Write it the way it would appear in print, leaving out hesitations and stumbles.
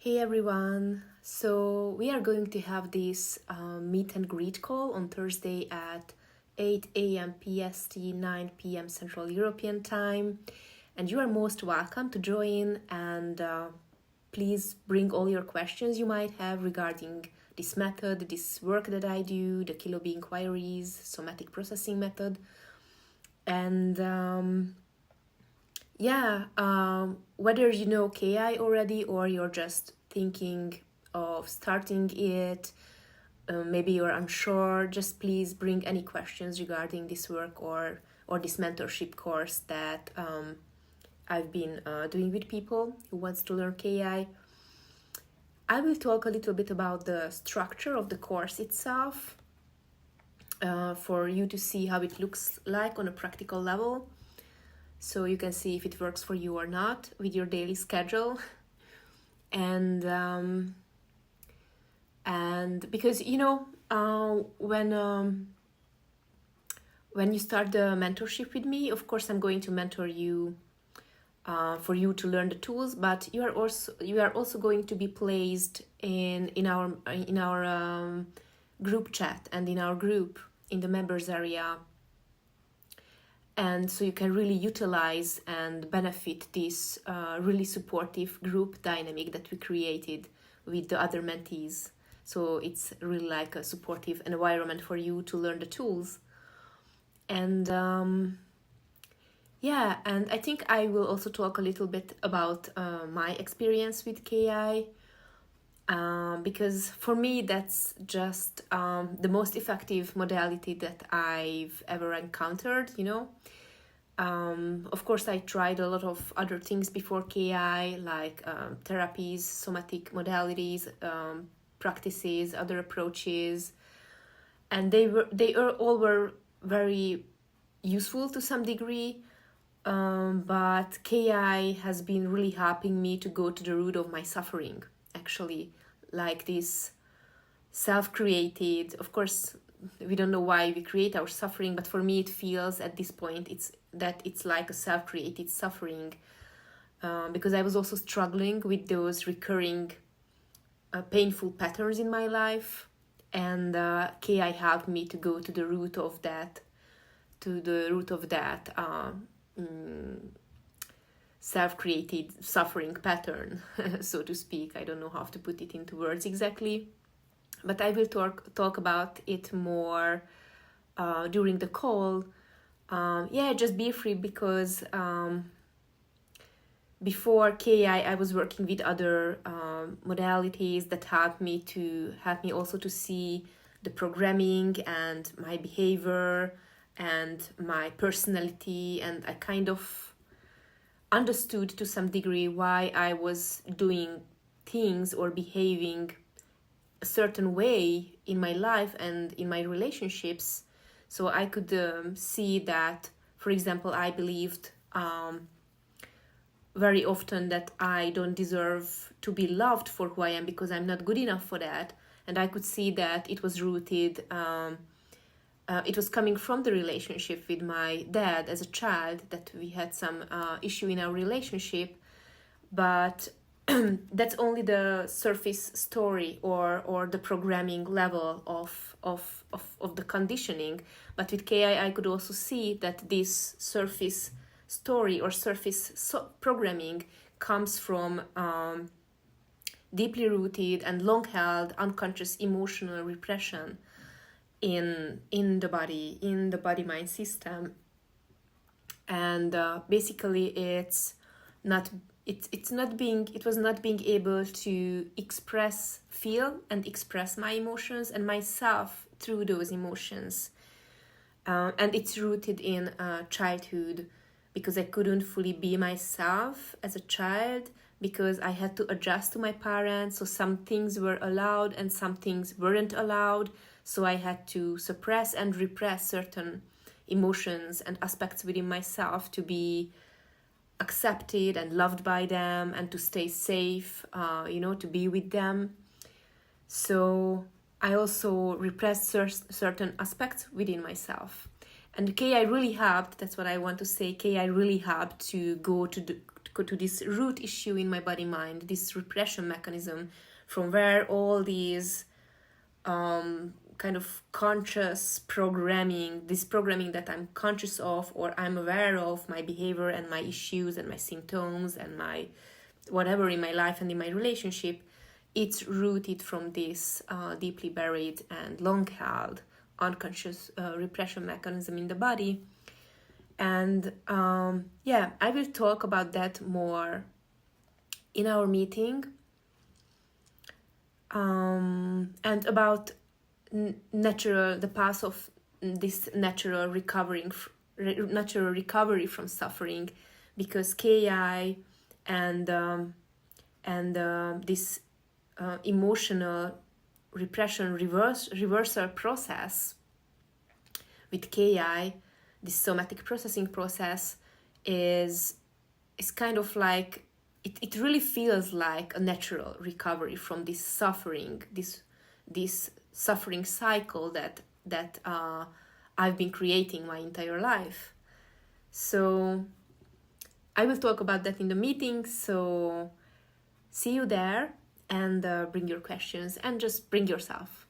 Hey everyone! So we are going to have this meet and greet call on Thursday at 8 a.m. PST, 9 p.m. Central European Time. And you are most welcome to join and please bring all your questions you might have regarding this method, this work that I do, the Kilo B inquiries, somatic processing method. And whether you know KI already or you're just thinking of starting it, maybe you're unsure, just please bring any questions regarding this work or this mentorship course that I've been doing with people who wants to learn KI. I will talk a little bit about the structure of the course itself for you to see how it looks like on a practical level, so you can see if it works for you or not with your daily schedule. And because when you start the mentorship with me, of course I'm going to mentor you for you to learn the tools, but you are also going to be placed in our group chat and in our group in the members area. And so you can really utilize and benefit this really supportive group dynamic that we created with the other mentees. So it's really like a supportive environment for you to learn the tools. And and I think I will also talk a little bit about my experience with KI. Because for me that's just the most effective modality that I've ever encountered. Of course I tried a lot of other things before KI, like therapies, somatic modalities, practices, other approaches, and they all were very useful to some degree, but KI has been really helping me to go to the root of my suffering, actually, like this self-created. Of course we don't know why we create our suffering, but for me it feels at this point it's like a self-created suffering, because I was also struggling with those recurring painful patterns in my life, and KI helped me to go to the root of that self-created suffering pattern, so to speak. I don't know how to put it into words exactly, but I will talk about it more during the call. Just briefly, because before KI I was working with other modalities that helped me also to see the programming and my behavior and my personality, and I kind of understood to some degree why I was doing things or behaving a certain way in my life and in my relationships. So I could see that, for example, I believed very often that I don't deserve to be loved for who I am because I'm not good enough for that. And I could see that it was rooted, it was coming from the relationship with my dad as a child, that we had some issue in our relationship. But that's only the surface story or the programming level of the conditioning. But with KI I could also see that this surface story or surface programming comes from deeply rooted and long-held unconscious emotional repression in the body-mind system. And basically it was not being able to feel and express my emotions and myself through those emotions. And it's rooted in childhood, because I couldn't fully be myself as a child, because I had to adjust to my parents. So some things were allowed and some things weren't allowed. So I had to suppress and repress certain emotions and aspects within myself to be accepted and loved by them and to stay safe, to be with them. So I also repressed certain aspects within myself. And KI really helped, that's what I want to say, KI really helped to go to to this root issue in my body mind, this repression mechanism, from where all these kind of conscious programming, this programming that I'm conscious of or I'm aware of, my behavior and my issues and my symptoms and my whatever in my life and in my relationship, it's rooted from this deeply buried and long-held unconscious repression mechanism in the body. And I will talk about that more in our meeting, and about the path of this natural recovery from suffering, because KI and this emotional repression reversal process with KI, this somatic processing process, is kind of like, it really feels like a natural recovery from this suffering, this suffering cycle that I've been creating my entire life. So I will talk about that in the meeting, so see you there, and bring your questions and just bring yourself.